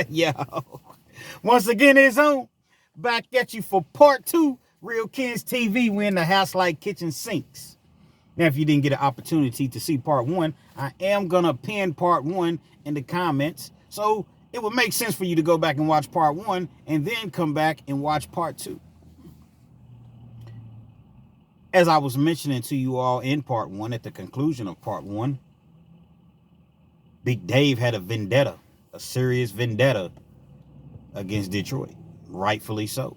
Yo, once again, it's on. Back at you for part two. Real Kids TV. We're in the house like kitchen sinks. Now, if you didn't get an opportunity to see part one, I am going to pin part one in the comments. So it would make sense for you to go back and watch part one and then come back and watch part two. As I was mentioning to you all in part one, at the conclusion of part one, Big Dave had a vendetta, a serious vendetta against Detroit. Rightfully so.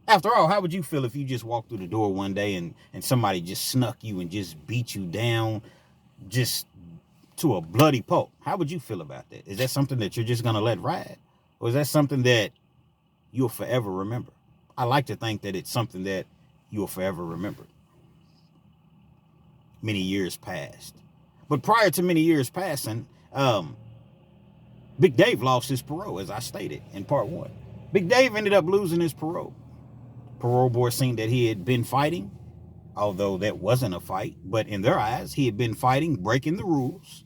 After all, how would you feel if you just walked through the door one day and somebody just snuck you and just beat you down just to a bloody pulp? How would you feel about that? Is that something that you're just going to let ride? Or is that something that you'll forever remember? I like to think that it's something that you'll forever remember. Many years passed. But prior to many years passing, Big Dave lost his parole, as I stated in part one. Big Dave ended up losing his parole. Parole board seen that he had been fighting, although that wasn't a fight, but in their eyes, he had been fighting, breaking the rules.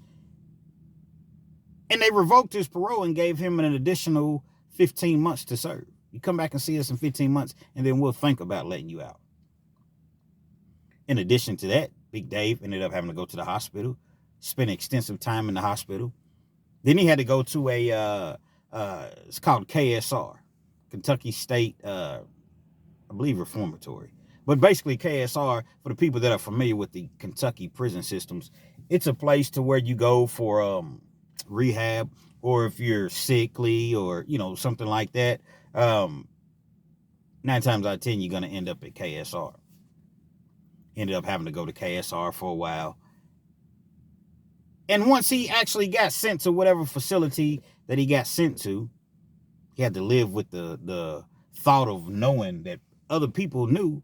And they revoked his parole and gave him an additional 15 months to serve. You come back and see us in 15 months, and then we'll think about letting you out. In addition to that, Big Dave ended up having to go to the hospital, spend extensive time in the hospital. Then he had to go to it's called KSR, Kentucky State, I believe, Reformatory. But basically KSR, for the people that are familiar with the Kentucky prison systems, it's a place to where you go for rehab, or if you're sickly or, something like that. 9 times out of 10, you're going to end up at KSR. Ended up having to go to KSR for a while. And once he actually got sent to whatever facility that he got sent to, he had to live with the thought of knowing that other people knew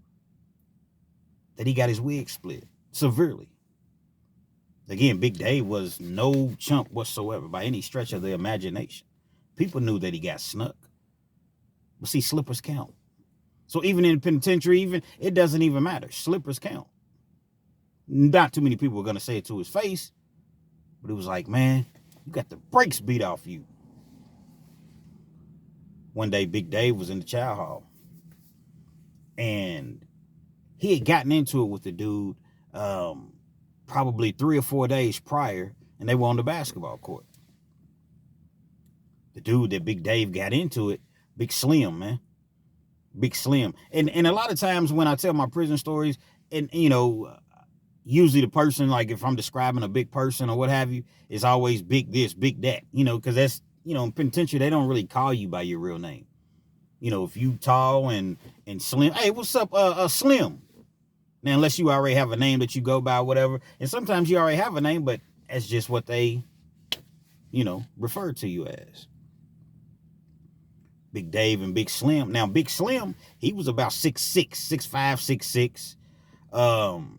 that he got his wig split severely. Again, Big Dave was no chump whatsoever by any stretch of the imagination. People knew that he got snuck. But see, slippers count. So even in the penitentiary, it doesn't even matter. Slippers count. Not too many people were going to say it to his face, but it was like, man, you got the brakes beat off you. One day, Big Dave was in the chow hall, and he had gotten into it with the dude probably 3 or 4 days prior, and they were on the basketball court. The dude that Big Dave got into it, Big Slim, man. Big Slim. And a lot of times when I tell my prison stories, and, usually the person, like if I'm describing a big person or what have you, is always big this, big that, because that's, in penitentiary, they don't really call you by your real name. If you tall and slim, hey, what's up, Slim? Now, unless you already have a name that you go by or whatever, and sometimes you already have a name, but that's just what they, refer to you as. Big Dave and Big Slim. Now, Big Slim, he was about 6'6", 6'5", 6'6".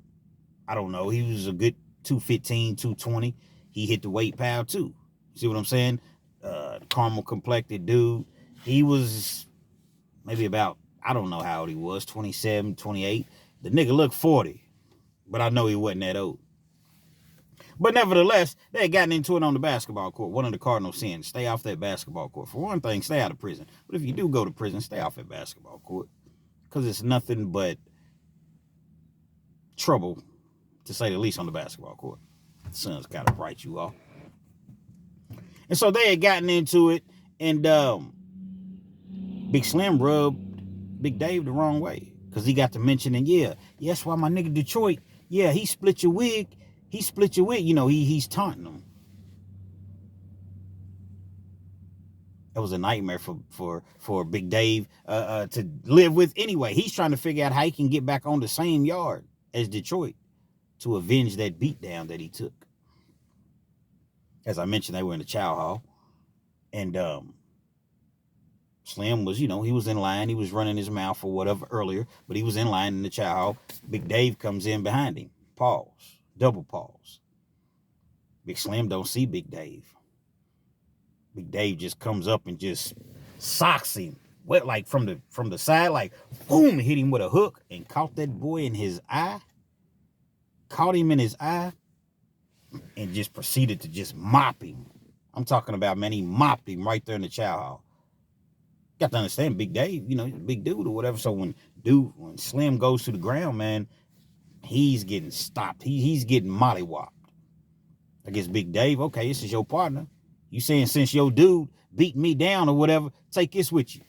I don't know. He was a good 215, 220. He hit the weight pile too. See what I'm saying? Caramel complected dude. He was maybe about, I don't know how old he was, 27, 28. The nigga looked 40, but I know he wasn't that old. But nevertheless, they had gotten into it on the basketball court. One of the cardinal sins, stay off that basketball court. For one thing, stay out of prison. But if you do go to prison, stay off that basketball court, because it's nothing but trouble, to say the least, on the basketball court. The sun's got to bright you off. And so they had gotten into it, and Big Slim rubbed Big Dave the wrong way, because he got to mentioning, that's why my nigga Detroit, he split your wig. He split your wig. He's taunting him. It was a nightmare for Big Dave to live with anyway. He's trying to figure out how he can get back on the same yard as Detroit to avenge that beatdown that he took. As I mentioned, they were in the chow hall, and Slim was, he was in line. He was running his mouth or whatever earlier, but he was in line in the chow hall. Big Dave comes in behind him. Pause. Double pause. Big Slim don't see Big Dave. Big Dave just comes up and just socks him, like from the side, like boom, hit him with a hook and caught that boy in his eye. Caught him in his eye and just proceeded to just mop him. I'm talking about, man, he mopped him right there in the chow hall. Got to understand, Big Dave, you know, he's a big dude or whatever. So when Slim goes to the ground, man, he's getting stopped. He's getting mollywopped. I guess Big Dave, okay, this is your partner. You saying since your dude beat me down or whatever, take this with you.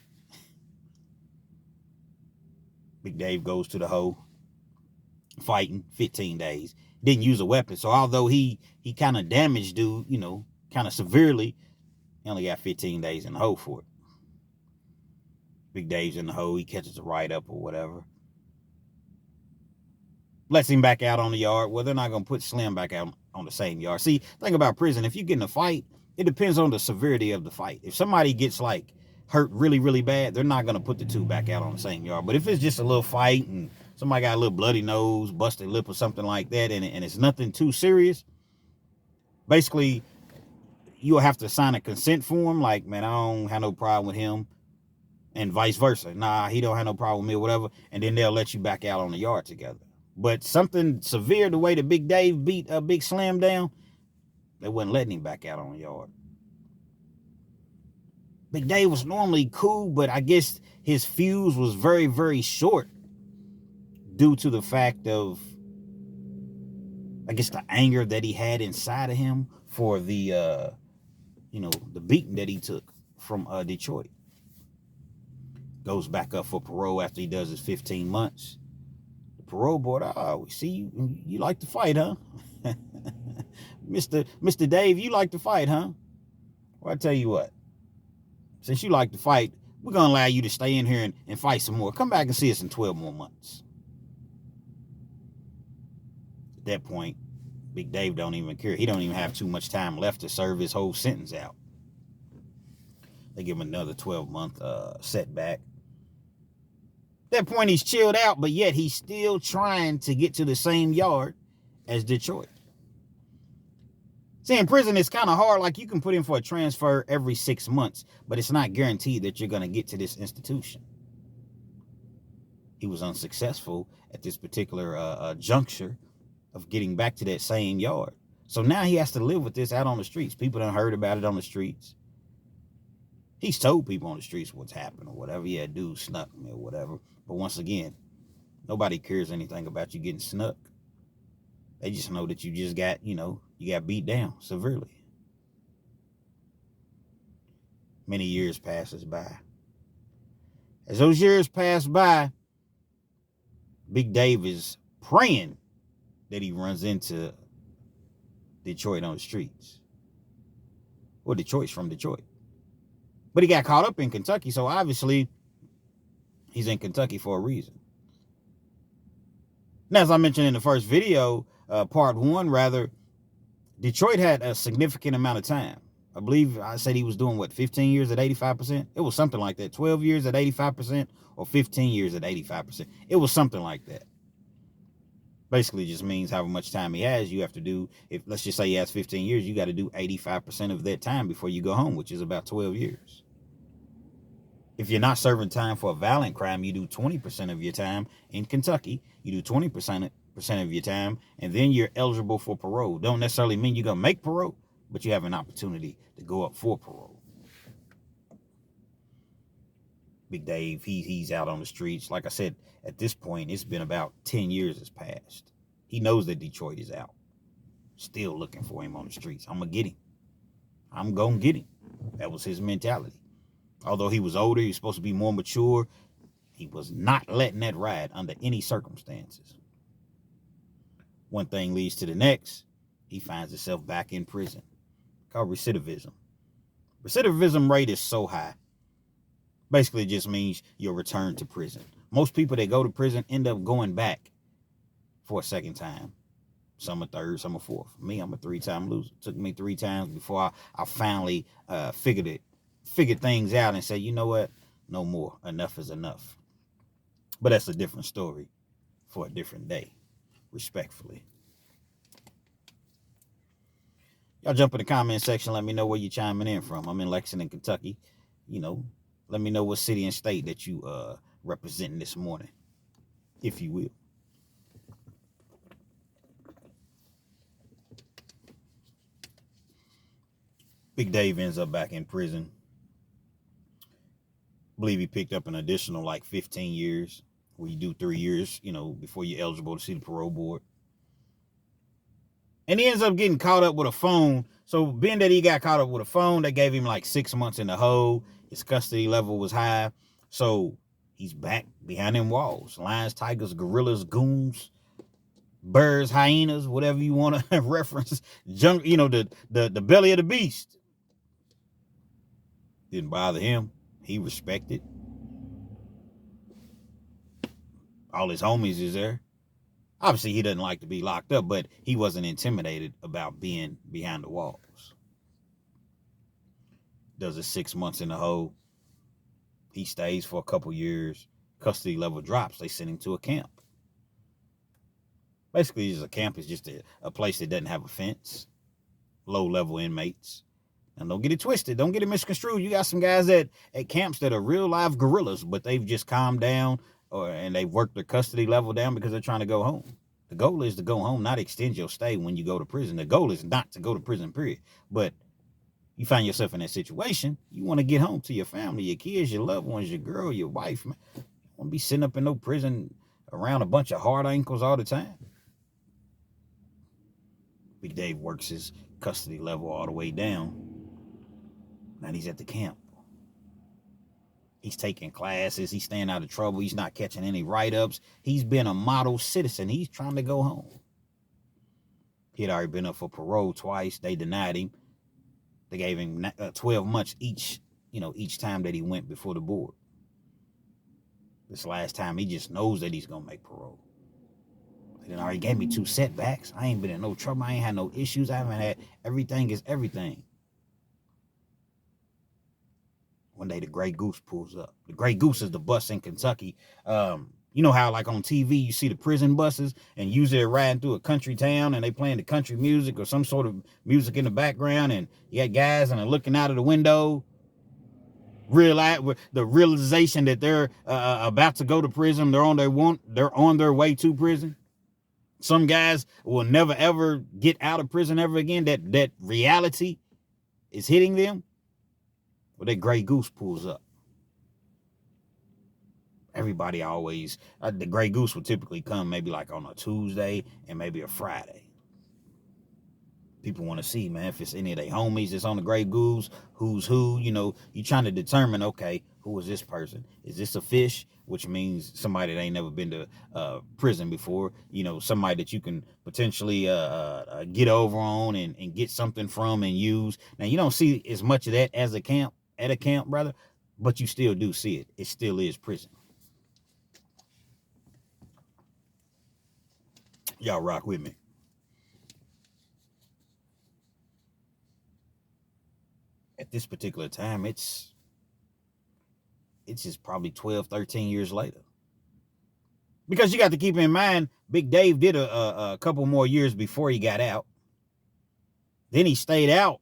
Big Dave goes to the hole, fighting 15 days. Didn't use a weapon. So although he kind of damaged dude, you know, kind of severely, he only got 15 days in the hole for it. Big Dave's in the hole. He catches a write-up or whatever. Lets him back out on the yard. Well, they're not going to put Slim back out on the same yard. See, think about prison. If you get in a fight, it depends on the severity of the fight. If somebody gets like hurt really, really bad, they're not going to put the two back out on the same yard. But if it's just a little fight and somebody got a little bloody nose, busted lip or something like that, and it's nothing too serious, basically you'll have to sign a consent form like, man, I don't have no problem with him, and vice versa. Nah, he don't have no problem with me or whatever, and then they'll let you back out on the yard together. But something severe, the way that Big Dave beat Big Slim down, they wasn't letting him back out on the yard. Big Dave was normally cool, but I guess his fuse was very, very short due to the fact of, I guess, the anger that he had inside of him for the, the beating that he took from Detroit. Goes back up for parole after he does his 15 months. The parole board, we see you like to fight, huh? Mr. Dave, you like to fight, huh? Well, I tell you what, since you like to fight, we're going to allow you to stay in here and fight some more. Come back and see us in 12 more months. At that point, Big Dave don't even care. He don't even have too much time left to serve his whole sentence out. They give him another 12-month setback. At that point, he's chilled out, but yet he's still trying to get to the same yard as Detroit. See, in prison, it's kind of hard. Like, you can put in for a transfer every 6 months, but it's not guaranteed that you're going to get to this institution. He was unsuccessful at this particular juncture of getting back to that same yard. So now he has to live with this out on the streets. People done heard about it on the streets. He's told people on the streets what's happened or whatever. Yeah, dude snuck me or whatever. But once again, nobody cares anything about you getting snuck. They just know that you just got, you got beat down severely. Many years passes by. As those years pass by, Big Dave is praying that he runs into Detroit on the streets. Well, Detroit's from Detroit. But he got caught up in Kentucky, so obviously he's in Kentucky for a reason. Now, as I mentioned in the first video, part 1 rather, Detroit had a significant amount of time. I believe I said he was doing, 15 years at 85%? It was something like that. 12 years at 85% or 15 years at 85%. It was something like that. Basically just means however much time he has, you have to do, if let's just say he has 15 years, you got to do 85% of that time before you go home, which is about 12 years. If you're not serving time for a violent crime, you do 20% of your time in Kentucky. You do 20% of your time, and then you're eligible for parole. Don't necessarily mean you're going to make parole, but you have an opportunity to go up for parole. Big Dave, he's out on the streets. Like I said, at this point, it's been about 10 years has passed. He knows that Detroit is out. Still looking for him on the streets. I'm going to get him. I'm going to get him. That was his mentality. Although he was older, he was supposed to be more mature, he was not letting that ride under any circumstances. One thing leads to the next. He finds himself back in prison. Called recidivism. Recidivism rate is so high. Basically, it just means you'll return to prison. Most people that go to prison end up going back for a second time. Some a third, some a fourth. Me, I'm a 3-time loser. It took me 3 times before I finally figured things out and said, you know what? No more. Enough is enough. But that's a different story for a different day, respectfully. Y'all jump in the comment section. Let me know where you're chiming in from. I'm in Lexington, Kentucky. Let me know what city and state that you representing this morning, if you will. Big Dave ends up back in prison. I believe he picked up an additional like 15 years, where you do 3 years, before you're eligible to see the parole board. And he ends up getting caught up with a phone. So being that he got caught up with a phone, they gave him like 6 months in the hole. His custody level was high. So he's back behind them walls. Lions, tigers, gorillas, goons, birds, hyenas, whatever you want to reference. The belly of the beast. Didn't bother him. He respected. All his homies is there. Obviously, he doesn't like to be locked up, but he wasn't intimidated about being behind the walls. Does his 6 months in the hole. He stays for a couple years. Custody level drops. They send him to a camp. Basically, a camp is just a place that doesn't have a fence. Low-level inmates. And don't get it twisted. Don't get it misconstrued. You got some guys at camps that are real live gorillas, but they've just calmed down and they've worked their custody level down because they're trying to go home. The goal is to go home, not extend your stay when you go to prison. The goal is not to go to prison, period. But you find yourself in that situation, you want to get home to your family, your kids, your loved ones, your girl, your wife. Man. You want to be sitting up in no prison around a bunch of hard ankles all the time. Big Dave works his custody level all the way down. Now he's at the camp. He's taking classes. He's staying out of trouble. He's not catching any write-ups. He's been a model citizen. He's trying to go home. He had already been up for parole twice. They denied him. They gave him 12 months each time that he went before the board. This last time, he just knows that he's going to make parole. They already gave me 2 setbacks. I ain't been in no trouble. I ain't had no issues. I haven't had everything is everything. One day the Gray Goose pulls up. The Gray Goose is the bus in Kentucky. You know how like on TV you see the prison buses and usually they're riding through a country town and they playing the country music or some sort of music in the background and you got guys and they're looking out of the window. The realization that they're about to go to prison. They're on their way to prison. Some guys will never ever get out of prison ever again. That reality is hitting them. Well, that Gray Goose pulls up. Everybody always, the Gray Goose would typically come maybe like on a Tuesday and maybe a Friday. People want to see, man, if it's any of their homies that's on the Gray Goose, who's who, you're trying to determine, okay, who is this person? Is this a fish? Which means somebody that ain't never been to prison before, somebody that you can potentially get over on and get something from and use. Now, you don't see as much of that at a camp, brother, but you still do see it. It still is prison. Y'all rock with me. At this particular time, it's just probably 12, 13 years later. Because you got to keep in mind, Big Dave did a couple more years before he got out. Then he stayed out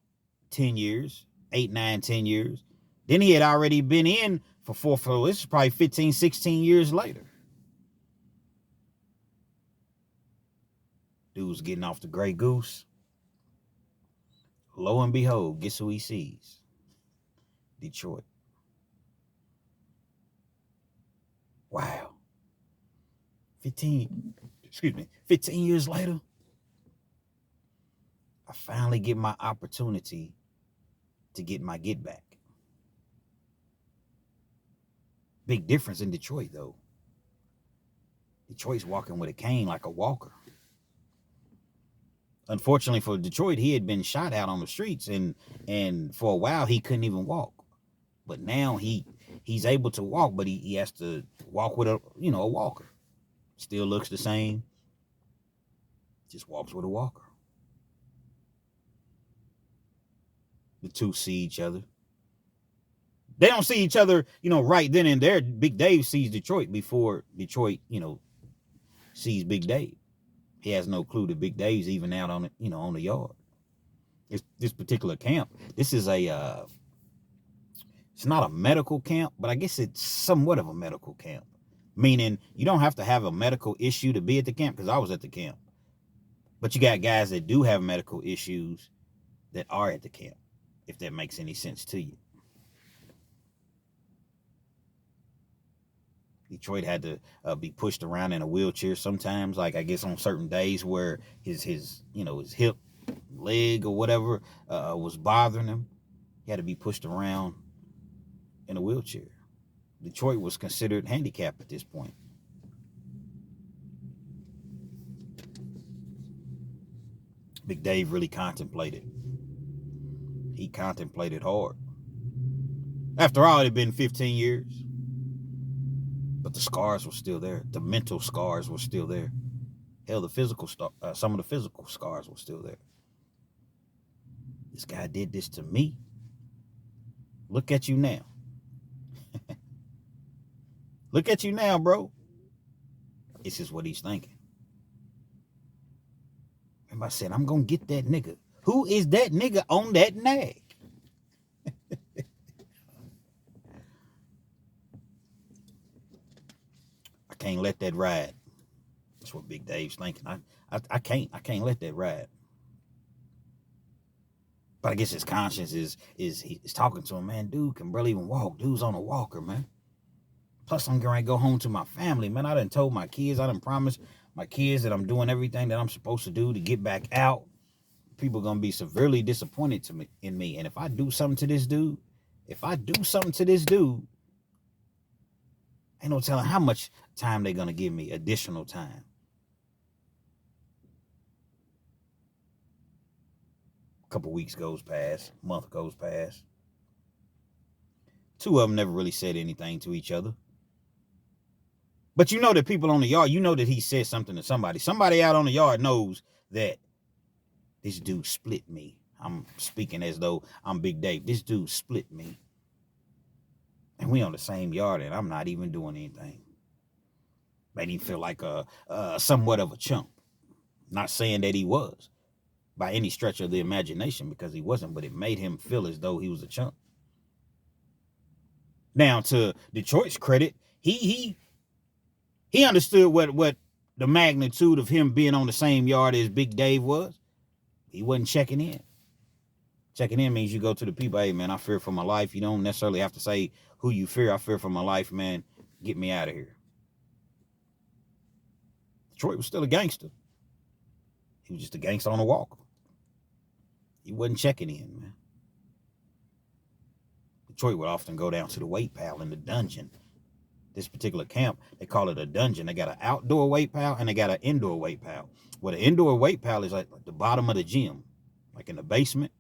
10 years, 8, 9, 10 years. Then he had already been in for this is probably 15, 16 years later. Dude's getting off the Gray Goose. Lo and behold, guess who he sees? Detroit. Wow. 15 years later, I finally get my opportunity to get my get back. Big difference in Detroit, though. Detroit's walking with a cane like a walker. Unfortunately for Detroit, he had been shot out on the streets, and for a while he couldn't even walk. But now he's able to walk, but he has to walk with a walker. Still looks the same. Just walks with a walker. The two see each other. They don't see each other, right then and there. Big Dave sees Detroit before Detroit, sees Big Dave. He has no clue that Big Dave's even out on it, on the yard. This particular camp, this is it's not a medical camp, but I guess it's somewhat of a medical camp. Meaning you don't have to have a medical issue to be at the camp, because I was at the camp. But you got guys that do have medical issues that are at the camp. if that makes any sense to you. Detroit had to be pushed around in a wheelchair sometimes, like I guess on certain days where his hip, leg, or whatever was bothering him. He had to be pushed around in a wheelchair. Detroit was considered handicapped at this point. Big Dave really contemplated. He contemplated hard. After all, it had been 15 years. But the scars were still there. The mental scars were still there. Hell, some of the physical scars were still there. This guy did this to me. Look at you now. Look at you now, bro. This is what he's thinking. Remember I said, I'm going to get that nigga. Who is that nigga on that nag? I can't let that ride. That's what Big Dave's thinking. I can't let that ride. But I guess his conscience is talking to him, man. Dude can barely even walk. Dude's on a walker, man. Plus, I'm going to go home to my family, man. I done told my kids, I done promised my kids that I'm doing everything that I'm supposed to do to get back out. People are going to be severely disappointed in me. And if I do something to this dude, ain't no telling how much time they're going to give me, additional time. A couple weeks goes past, month goes past. Two of them never really said anything to each other. But you know that people on the yard, you know that he said something to somebody. Somebody out on the yard knows that this dude split me. I'm speaking as though I'm Big Dave. This dude split me. And we on the same yard and I'm not even doing anything. Made him feel like somewhat of a chump. Not saying that he was by any stretch of the imagination, because he wasn't, but it made him feel as though he was a chump. Now, to Detroit's credit, he understood what the magnitude of him being on the same yard as Big Dave was. He wasn't checking in. Checking in means you go to the people, hey, man, I fear for my life. You don't necessarily have to say who you fear. I fear for my life, man. Get me out of here. Detroit was still a gangster. He was just a gangster on a walker. He wasn't checking in, man. Detroit would often go down to the weight pal in the dungeon. This particular camp, they call it a dungeon. They got an outdoor weight pal and they got an indoor weight pal. Well, the indoor weight pal is like the bottom of the gym, like in the basement.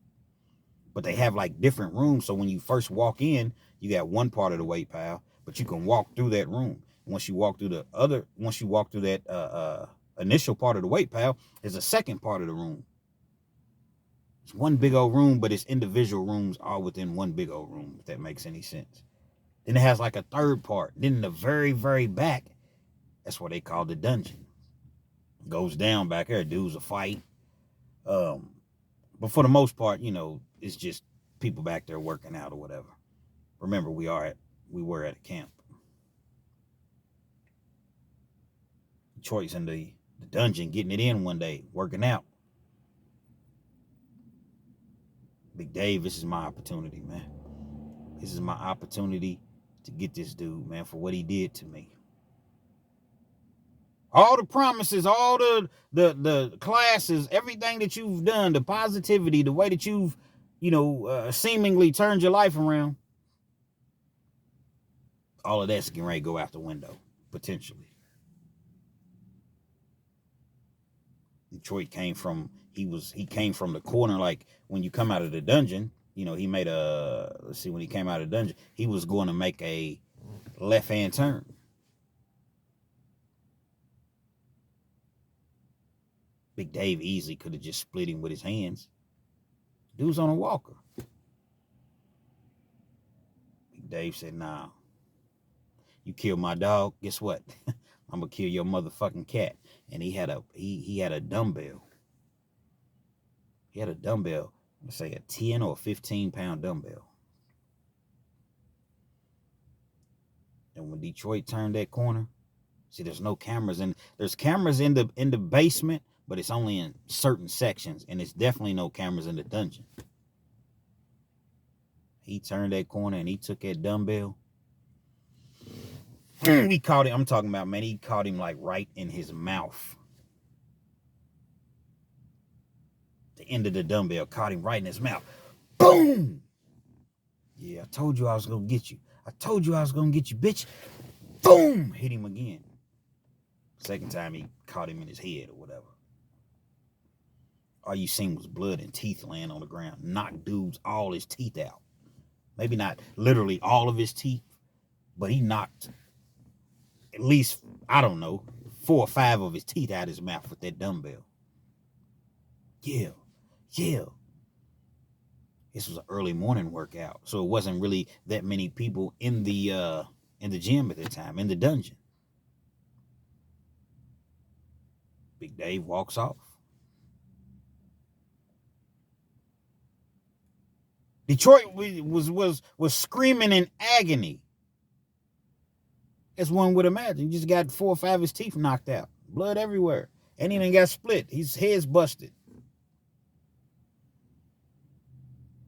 But they have like different rooms. So when you first walk in, you got one part of the weight pal, but you can walk through that room. Once you walk through that initial part of the weight pal, there's a second part of the room. It's one big old room, but it's individual rooms all within one big old room, if that makes any sense. Then it has like a third part. Then in the very, very back, that's what they call the dungeon. Goes down back there. Dudes will fight. But for the most part, it's just people back there working out or whatever. Remember, we were at a camp. Detroit's in the dungeon, getting it in one day, working out. Big Dave, this is my opportunity, man. This is my opportunity to get this dude, man, for what he did to me. All the promises, all the classes, everything that you've done, the positivity, the way that you've, seemingly turned your life around, all of that's getting ready to go out the window, potentially. Detroit came from the corner, like when you come out of the dungeon, he made when he came out of the dungeon, he was going to make a left-hand turn. Big Dave easily could have just split him with his hands. Dude's on a walker. Big Dave said, nah, you killed my dog, guess what? I'm going to kill your motherfucking cat. And he had a dumbbell. He had a dumbbell, let's say a 10 or 15 pound dumbbell. And when Detroit turned that corner, see, there's no cameras, and there's cameras in the basement, but it's only in certain sections, and it's definitely no cameras in the dungeon. He turned that corner and he took that dumbbell. He caught him. I'm talking about, man, he caught him like right in his mouth. The end of the dumbbell caught him right in his mouth. Boom! Yeah, I told you I was going to get you. I told you I was going to get you, bitch. Boom! Hit him again. Second time he caught him in his head or whatever. All you seen was blood and teeth laying on the ground. Knocked dudes all his teeth out. Maybe not literally all of his teeth, but he knocked at least, I don't know, 4 or 5 of his teeth out of his mouth with that dumbbell. Yeah. This was an early morning workout, so it wasn't really that many people in the gym at the time, in the dungeon. Big Dave walks off. Detroit was screaming in agony, as one would imagine. He just got 4 or 5 of his teeth knocked out, blood everywhere, and he done got split. His head's busted.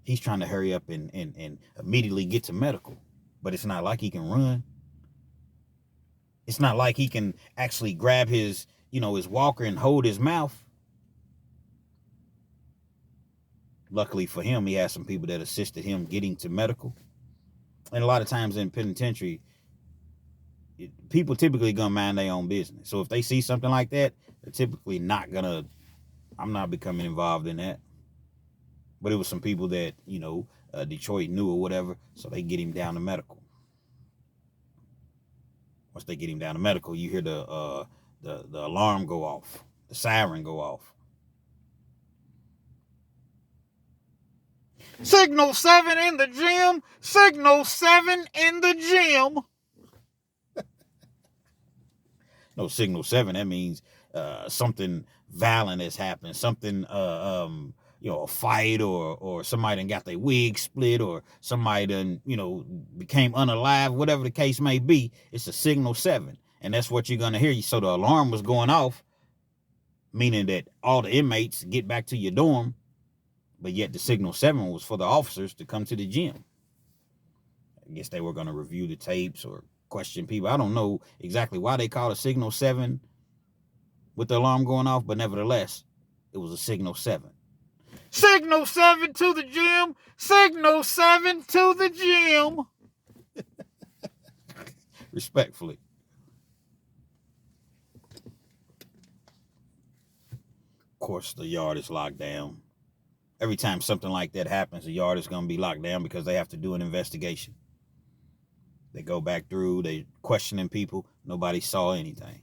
He's trying to hurry up and immediately get to medical, but it's not like he can run. It's not like he can actually grab his walker and hold his mouth. Luckily for him, he has some people that assisted him getting to medical. And a lot of times in penitentiary, people typically gonna mind their own business. So if they see something like that, they're typically not gonna, I'm not becoming involved in that. But it was some people that, Detroit knew or whatever, so they get him down to medical. Once they get him down to medical, you hear the alarm go off, the siren go off. Signal 7 in the gym. Signal 7 in the gym. No, Signal 7, that means something violent has happened. Something, a fight or somebody done got their wig split or somebody done, became unalive, whatever the case may be. It's a Signal 7. And that's what you're going to hear. So the alarm was going off, meaning that all the inmates get back to your dorm. But yet the Signal 7 was for the officers to come to the gym. I guess they were going to review the tapes or question people. I don't know exactly why they called a Signal 7 with the alarm going off, but nevertheless, it was a Signal 7. Signal 7 to the gym. Signal 7 to the gym. Respectfully. Of course, the yard is locked down. Every time something like that happens, the yard is going to be locked down because they have to do an investigation. They go back through, they questioning people. Nobody saw anything.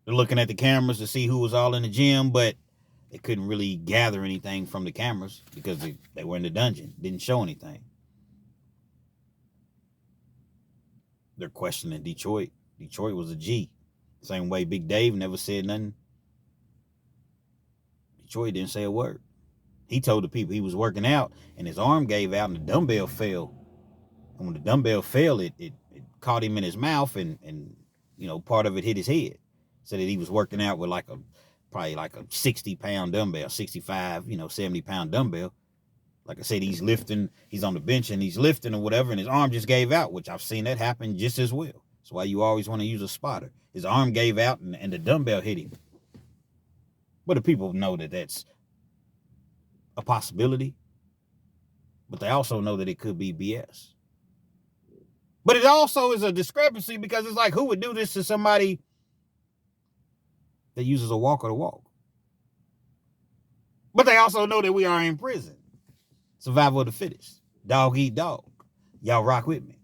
They're looking at the cameras to see who was all in the gym, but they couldn't really gather anything from the cameras because they were in the dungeon. Didn't show anything. They're questioning Detroit. Detroit was a G. Same way Big Dave never said nothing. Detroit didn't say a word. He told the people he was working out and his arm gave out and the dumbbell fell. And when the dumbbell fell, it caught him in his mouth and part of it hit his head. Said that he was working out with probably like a 60-pound dumbbell, 65, 70-pound dumbbell. Like I said, he's lifting, he's on the bench and he's lifting or whatever, and his arm just gave out, which I've seen that happen just as well. That's why you always want to use a spotter. His arm gave out and the dumbbell hit him. But the people know that that's a possibility, but they also know that it could be BS. But it also is a discrepancy because it's like, who would do this to somebody that uses a walker to walk? But they also know that we are in prison. Survival of the fittest. Dog eat dog. Y'all rock with me.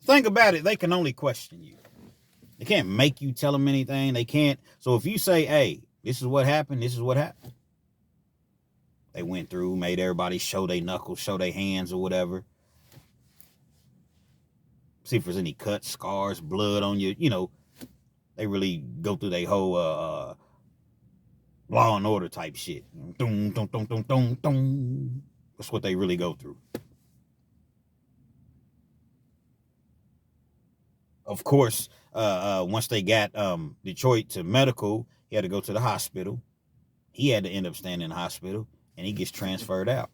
Think about it. They can only question you. They can't make you tell them anything. They can't. So if you say, hey, this is what happened, this is what happened. They went through, made everybody show their knuckles, show their hands or whatever. See if there's any cuts, scars, blood on you. They really go through their whole Law and Order type shit. Dun, dun, dun, dun, dun, dun. That's what they really go through. Of course, once they got Detroit to medical, He had to go to the hospital. He had to end up staying in the hospital, and he gets transferred out.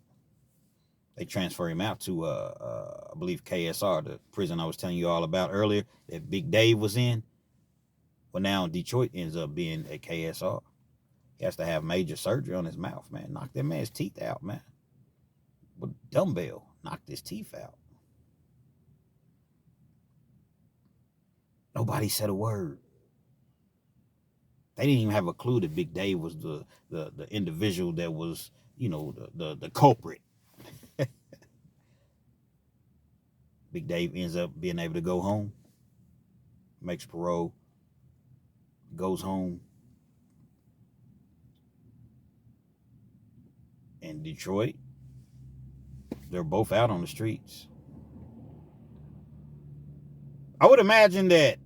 They transfer him out to, I believe, KSR, the prison I was telling you all about earlier that Big Dave was in. Well, now Detroit ends up being at KSR. He has to have major surgery on his mouth, man. Knock that man's teeth out, man. With a dumbbell, knocked his teeth out. Nobody said a word. They didn't even have a clue that Big Dave was the individual that was, you know, the culprit. Big Dave ends up being able to go home, makes parole, goes home. In Detroit, they're both out on the streets. I would imagine that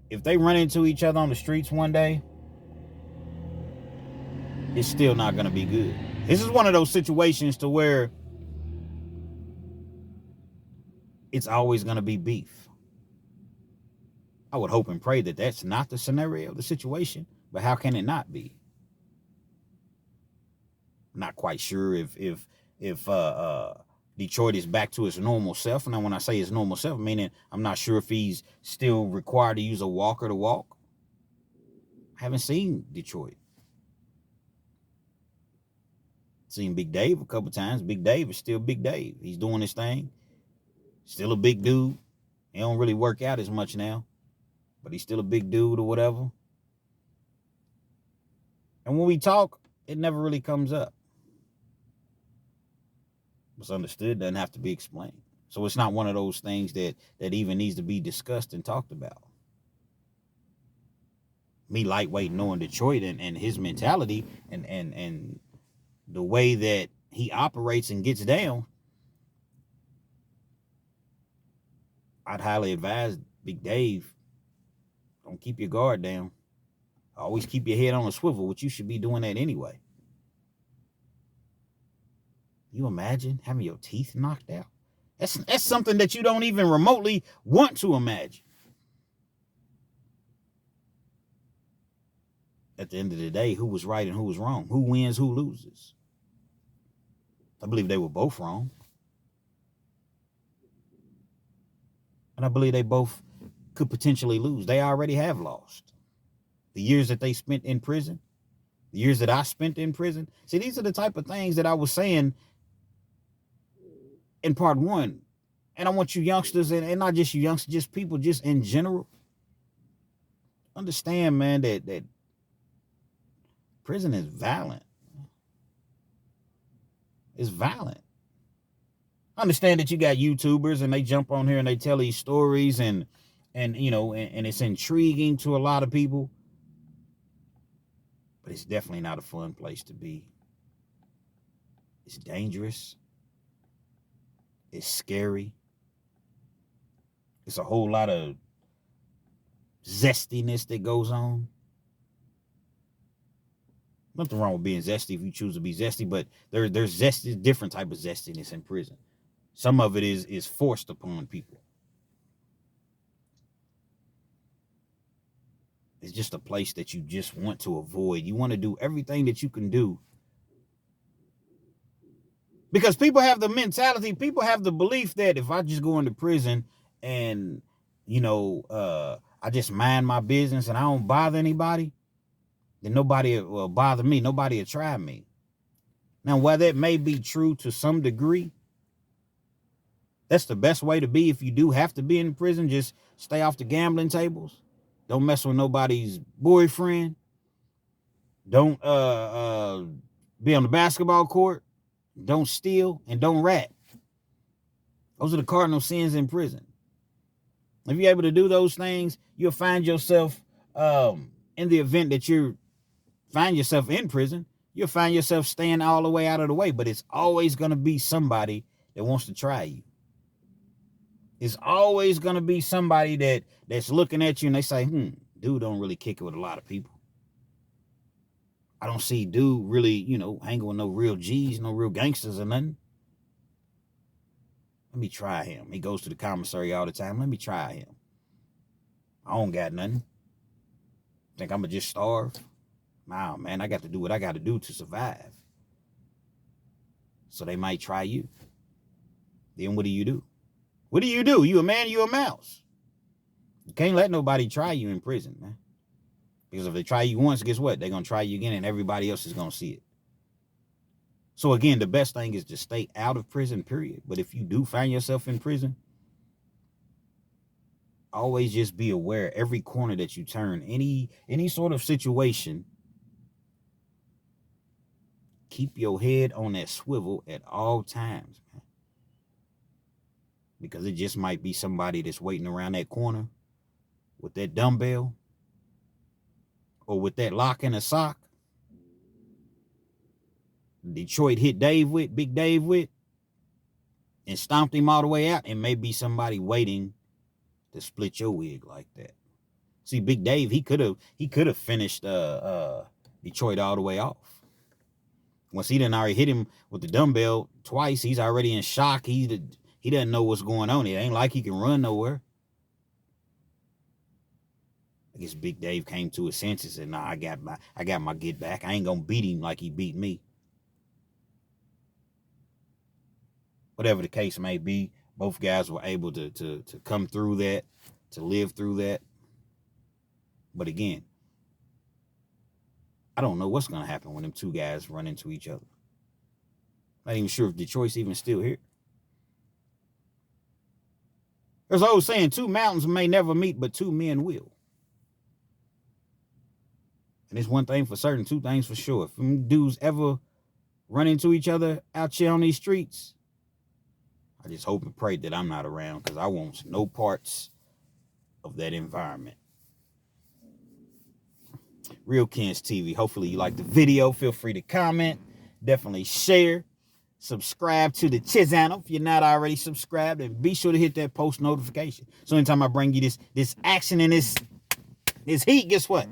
if they run into each other on the streets one day, it's still not going to be good. This is one of those situations to where it's always going to be beef. I would hope and pray that that's not the scenario, the situation, but how can it not be? Not quite sure if Detroit is back to its normal self. Now, when I say his normal self, meaning I'm not sure if he's still required to use a walker to walk. I haven't seen Detroit. Seen Big Dave a couple times. Big Dave is still Big Dave. He's doing his thing. Still a big dude. He don't really work out as much now, but he's still a big dude or whatever. And when we talk, it never really comes up. What's understood doesn't have to be explained. So it's not one of those things that even needs to be discussed and talked about. Me lightweight knowing Detroit and his mentality and the way that he operates and gets down, I'd highly advise Big Dave, don't keep your guard down. Always keep your head on a swivel, which you should be doing that anyway. You imagine having your teeth knocked out? That's something that you don't even remotely want to imagine. At the end of the day, who was right and who was wrong? Who wins, who loses? I believe they were both wrong. And I believe they both could potentially lose. They already have lost. The years that they spent in prison, the years that I spent in prison. See, these are the type of things that I was saying in part one. And I want you youngsters, and not just you youngsters, just people just in general, understand, man, that prison is violent. It's violent. I understand that you got YouTubers and they jump on here and they tell these stories and you know, and it's intriguing to a lot of people. But it's definitely not a fun place to be. It's dangerous. It's scary. It's a whole lot of zestiness that goes on. Nothing wrong with being zesty if you choose to be zesty, but there's zesty, different type of zestiness in prison. Some of it is forced upon people. It's just a place that you just want to avoid. You want to do everything that you can do. Because people have the mentality, people have the belief that if I just go into prison and, you know, I just mind my business and I don't bother anybody, then nobody will bother me. Nobody will try me. Now, while that may be true to some degree, that's the best way to be if you do have to be in prison. Just stay off the gambling tables. Don't mess with nobody's boyfriend. Don't be on the basketball court. Don't steal and don't rat. Those are the cardinal sins in prison. If you're able to do those things, you'll find yourself, in the event that you find yourself in prison, you'll find yourself staying all the way out of the way. But it's always going to be somebody that wants to try you. It's always going to be somebody that's looking at you and they say, dude don't really kick it with a lot of people. I don't see dude really, you know, hanging with no real G's, no real gangsters or nothing. Let me try him. He goes to the commissary all the time. Let me try him. I don't got nothing. Think I'm going to just starve? Wow, man, I got to do what I got to do to survive. So they might try you. Then what do you do? What do? You a man, you a mouse. You can't let nobody try you in prison, man. Because if they try you once, guess what? They're going to try you again, and everybody else is going to see it. So again, the best thing is to stay out of prison, period. But if you do find yourself in prison, always just be aware every corner that you turn, any sort of situation, keep your head on that swivel at all times, man. Because it just might be somebody that's waiting around that corner with that dumbbell or with that lock in a sock. Detroit hit Big Dave with, and stomped him all the way out, and maybe somebody waiting to split your wig like that. See, Big Dave, he could have finished Detroit all the way off. Once he done already hit him with the dumbbell twice, he's already in shock. He doesn't know what's going on. It ain't like he can run nowhere. I guess Big Dave came to his senses and, nah, I got my get back. I ain't gonna beat him like he beat me. Whatever the case may be, both guys were able to come through that, to live through that. But again, I don't know what's going to happen when them two guys run into each other. Not even sure if Detroit's even still here. There's an old saying, 2 mountains may never meet, but 2 men will. And it's one thing for certain, 2 things for sure. If them dudes ever run into each other out here on these streets, I just hope and pray that I'm not around, because I want no parts of that environment. Real Kens TV. Hopefully you like the video. Feel free to comment. Definitely share. Subscribe to the channel if you're not already subscribed, and be sure to hit that post notification. So anytime I bring you this action and this heat, guess what?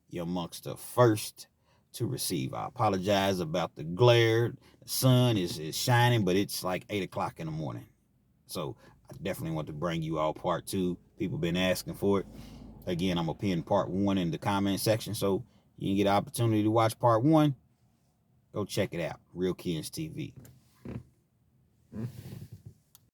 You're amongst the first to receive. I apologize about the glare. The sun is shining, but it's like 8 o'clock in the morning. So I definitely want to bring you all part 2. People been asking for it. Again, I'm going to pin part 1 in the comment section, so you can get an opportunity to watch part 1. Go check it out. Real Kens TV.